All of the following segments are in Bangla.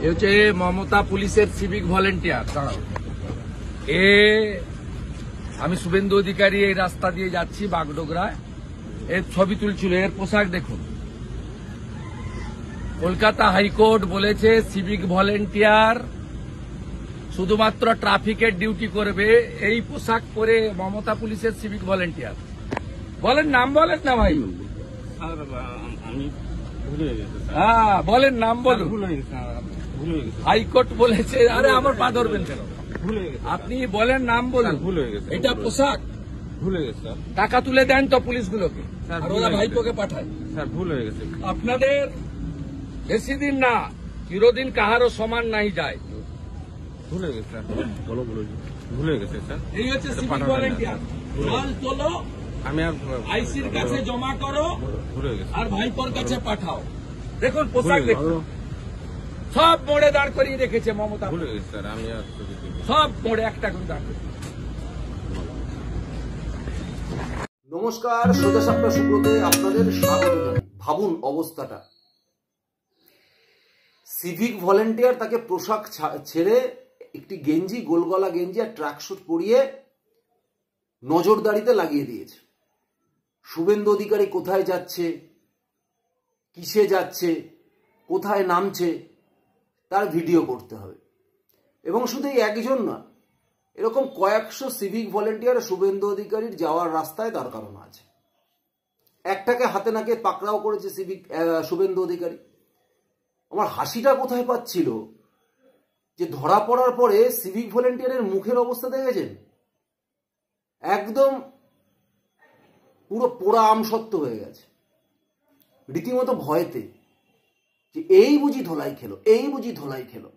এ হচ্ছে মমতা পুলিশের সিভিক ভলেন্টিয়ার। আমি শুভেন্দু অধিকারী এই রাস্তা দিয়ে যাচ্ছি বাগডোগরায়, এর ছবি তুলছিল। এর পোশাক দেখুন। কলকাতা হাইকোর্ট বলেছে সিভিক ভলেন্টিয়ার শুধুমাত্র ট্রাফিকের ডিউটি করবে। এই পোশাক পরে মমতা পুলিশের সিভিক ভলেন্টিয়ার। বলেন নাম, বলেন না ভাই। হ্যাঁ বলেন নাম বলুন। হাইকোর্ট বলেছে। আরে আমার পা ধরবেন কেন? আপনি বলেন নাম বলুন। এটা পোশাক ভুল হয়ে গেছে। টাকা তুলে দেন তো পুলিশগুলোকে, আর ওরা ভাইপোকে পাঠায়। স্যার ভুল হয়ে গেছে। আপনাদের বেশি দিন না, চিরদিন কাহারও সমান নাই যায়। ভুল হয়ে গেছে স্যার। বলো বলো। ভুল হয়ে গেছে স্যার। এই হচ্ছে সিভিক ভলেন্টিয়ার। মাল তোলো, আমি আইসির কাছে জমা করো, আর ভাইপোর কাছে পাঠাও। দেখুন পোশাক দেখুন, সব মোড়ে দাঁড় করিয়ে রেখেছে মমতা। ভুল হয়ে গেছে স্যার। আমি সব মোড়ে একটা করে দাঁড় করি। নমস্কার, সোজা সাপটা সুব্রতে আপনাদের স্বাগত জানাই। ভাবুন অবস্থাটা, সিভিক ভলেন্টিয়ার তাকে পোশাক ছেড়ে একটি গেঞ্জি, গোলগলা গেঞ্জি আর ট্র্যাকস্যুট পরিয়ে নজরদারিতে লাগিয়ে দিয়েছে। শুভেন্দু অধিকারী কোথায় যাচ্ছে, কিসে যাচ্ছে, কোথায় নামছে তার ভিডিও করতে হবে। এবং শুধু এই একজন না, এরকম কয়েকশো সিভিক ভলেন্টিয়ার শুভেন্দু অধিকারীর যাওয়ার রাস্তায় তার কারণ আছে। একটাকে হাতে নাকে পাকড়াও করেছে শুভেন্দু অধিকারী। আমার হাসিটা কোথায় পাচ্ছিল যে ধরা পড়ার পরে সিভিক ভলেন্টিয়ারের মুখের অবস্থা দেখেছেন, একদম পুরো পোড়া আমসত্ত্ব হয়ে গেছে, রীতিমতো ভয়েতে যে এই বুঝি ধোলাই খেলো, এই বুঝি ধোলাই খেলো।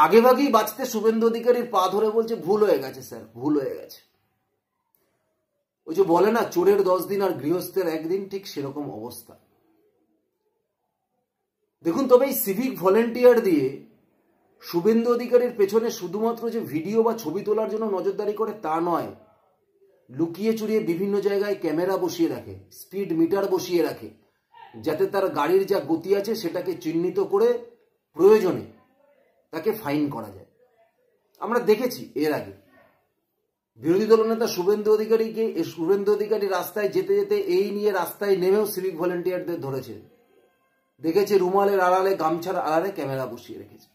আগে ভাগেই বাঁচতে শুভেন্দু অধিকারীর পা ধরে বলছে ভুল হয়ে গেছে স্যার, ভুল হয়ে গেছে। ওই যে বলে না, চোরের 10 দিন আর গৃহস্থের 1 দিন, ঠিক সেরকম অবস্থা। দেখুন, তবে এই সিভিক ভলেন্টিয়ার দিয়ে শুভেন্দু অধিকারীর পেছনে শুধুমাত্র যে ভিডিও বা ছবি তোলার জন্য নজরদারি করে তা নয়, লুকিয়ে চুরিয়ে বিভিন্ন জায়গায় ক্যামেরা বসিয়ে রাখে, স্পিড মিটার বসিয়ে রাখে, যাতে তার গাড়ির যা গতি আছে সেটাকে চিহ্নিত করে প্রয়োজনে তাকে ফাইন করা যায়। আমরা দেখেছি এর আগে বিরোধী দলনেতা শুভেন্দু অধিকারী রাস্তায় যেতে যেতে এই নিয়ে রাস্তায় নেমেও সিভিক ভলেন্টিয়ারদের ধরেছে, দেখেছে রুমালের আড়ালে, গামছার আড়ালে ক্যামেরা বসিয়ে রেখেছে।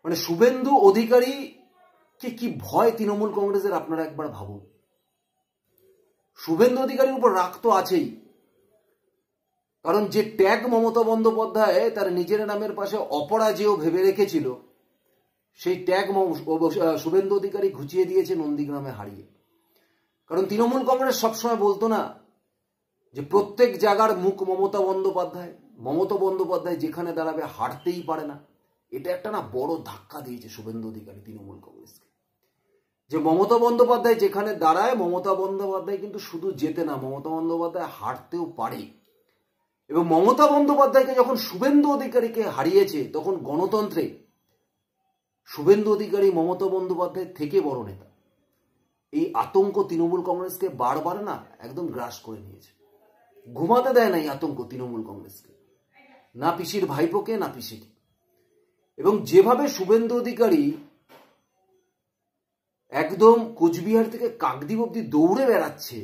মানে শুভেন্দু অধিকারীকে কি ভয় তৃণমূল কংগ্রেসের, আপনারা একবার ভাবুন। শুভেন্দু অধিকারীর উপর রাগ তো আছেই, কারণ যে ট্যাগ মমতা বন্দ্যোপাধ্যায় তার নিজের নামের পাশে অপরাজেয় ভেবে রেখেছিল, সেই ট্যাগ শুভেন্দু অধিকারী ঘুচিয়ে দিয়েছে নন্দীগ্রামে হারিয়ে। কারণ তৃণমূল কংগ্রেস সবসময় বলতো না যে প্রত্যেক জায়গার মুখ মমতা বন্দ্যোপাধ্যায় যেখানে দাঁড়াবে হারতেই পারে না। এটা একটা না বড় ধাক্কা দিয়েছে শুভেন্দু অধিকারী তৃণমূল কংগ্রেসকে, যে মমতা বন্দ্যোপাধ্যায় যেখানে দাঁড়ায়, মমতা বন্দ্যোপাধ্যায় কিন্তু শুধু জেতে না, মমতা বন্দ্যোপাধ্যায় হারতেও পারে। এবং মমতা বন্দ্যোপাধ্যায়কে যখন শুভেন্দু অধিকারীকে হারিয়েছে, তখন গণতন্ত্রে শুভেন্দু অধিকারী মমতা বন্দ্যোপাধ্যায় থেকে বড় নেতা। এই আতঙ্ক তৃণমূল কংগ্রেসকে বারবার না একদম গ্রাস করে নিয়েছে, ঘুমাতে দেয় না এই আতঙ্ক তৃণমূল কংগ্রেসকে, না পিসির ভাইপোকে না পিসিকে। এবং যেভাবে শুভেন্দু অধিকারী একদম কোচবিহার থেকে কাকদ্বীপ অব্দি দৌড়ে বেড়াচ্ছে,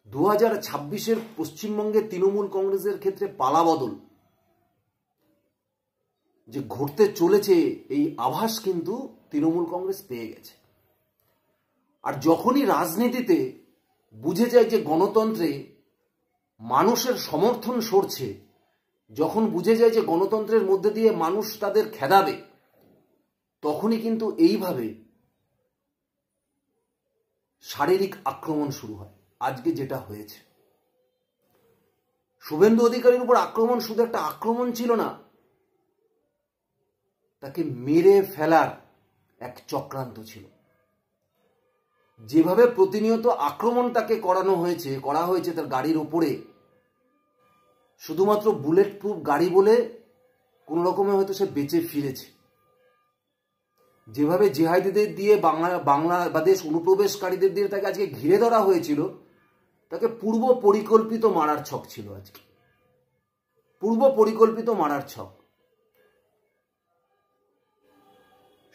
2026-এর পশ্চিমবঙ্গের তৃণমূল কংগ্রেসের ক্ষেত্রে পালাবদল যে ঘটতে চলেছে, এই আভাস কিন্তু তৃণমূল কংগ্রেস পেয়ে গেছে। আর যখনই রাজনীতিতে বুঝে যায় যে গণতন্ত্রে মানুষের সমর্থন সরছে, যখন বুঝে যায় যে গণতন্ত্রের মধ্যে দিয়ে মানুষ তাদের খেদাবে, তখনই কিন্তু এইভাবে শারীরিক আক্রমণ শুরু হয়। আজকে যেটা হয়েছে, শুভেন্দু অধিকারীর উপর আক্রমণ শুধু একটা আক্রমণ ছিল না, তাকে মেরে ফেলার এক চক্রান্ত ছিল। যেভাবে প্রতিনিয়ত আক্রমণ তাকে করা হয়েছে তার গাড়ির উপরে, শুধুমাত্র বুলেট প্রুফ গাড়ি বলে কোন রকমে হয়তো সে বেঁচে ফিরেছে। যেভাবে জিহাদিদের দিয়ে বাংলাদেশ অনুপ্রবেশকারীদের দিয়ে তাকে আজকে ঘিরে ধরা হয়েছিল, তাকে পূর্ব পরিকল্পিত মারার ছক ছিল আজকে, পূর্ব পরিকল্পিত মারার ছক।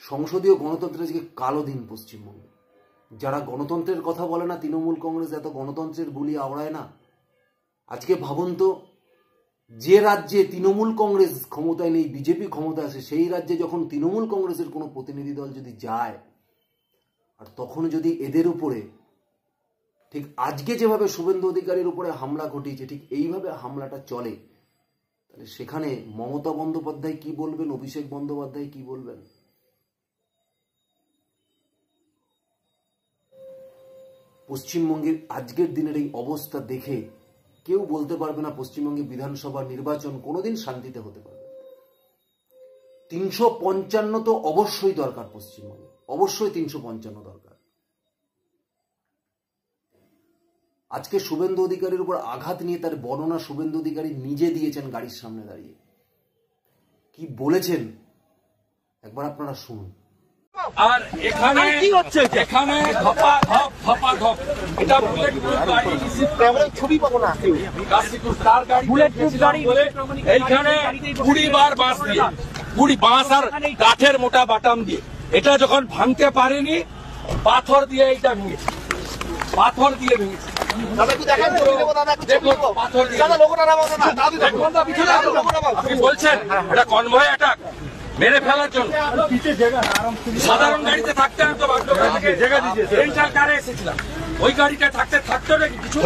সংসদীয় গণতন্ত্রের আজকে কালো দিন পশ্চিমবঙ্গে। যারা গণতন্ত্রের কথা বলে না, তৃণমূল কংগ্রেস এত গণতন্ত্রের বুলি আওড়ায় না। আজকে ভাবুন তো, যে রাজ্যে তৃণমূল কংগ্রেস ক্ষমতায় নেই, বিজেপি ক্ষমতা আছে, সেই রাজ্যে যখন তৃণমূল কংগ্রেসের কোনো প্রতিনিধি দল যদি যায়, আর তখন যদি এদের উপরে ঠিক আজকে যেভাবে শুভেন্দু অধিকারীর উপরে হামলা ঘটিয়েছে, ঠিক এইভাবে হামলাটা চলে, তাহলে সেখানে মমতা বন্দ্যোপাধ্যায় কি বলবেন, অভিষেক বন্দ্যোপাধ্যায় কি বলবেন? পশ্চিমবঙ্গের আজকের দিনের এই অবস্থা দেখে কেউ বলতে পারবে না পশ্চিমবঙ্গে বিধানসভা নির্বাচন কোনোদিন শান্তিতে হতে পারবে। 355 তো অবশ্যই দরকার পশ্চিমবঙ্গে, অবশ্যই 355 দরকার। আজকে শুভেন্দু অধিকারীর উপর আঘাত নিয়ে তার বর্ণনা শুভেন্দু অধিকারী নিজে দিয়েছেন গাড়ির সামনে দাঁড়িয়ে। কি বলেছেন একবার আপনারা শুনুন। আর এখানে কি হচ্ছে, এখানে ধপা ধপ ধপা ধপ, এটা বুলেট প্রুফ গাড়ি, ছবি পাবো না, তার গাড়ি বুলেট প্রুফ গাড়ি বলে এইখানে 20 বার বাঁশ দিয়ে, 20 বাঁশ আর কাঠের মোটা বাটাম দিয়ে, এটা যখন ভাঙতে পারেনি পাথর দিয়ে এইটা ভেঙেছে, পাথর দিয়ে ভেঙেছে। আপনি বলছেন এটা কনভয় অ্যাটাক মেরে ফেলার জন্য? সাধারণ গাড়িতে থাকতে আমি তো সেন্ট্রাল কারে এসেছিলাম, ওই গাড়িটা থাকতে থাকতো নাকি কিছু?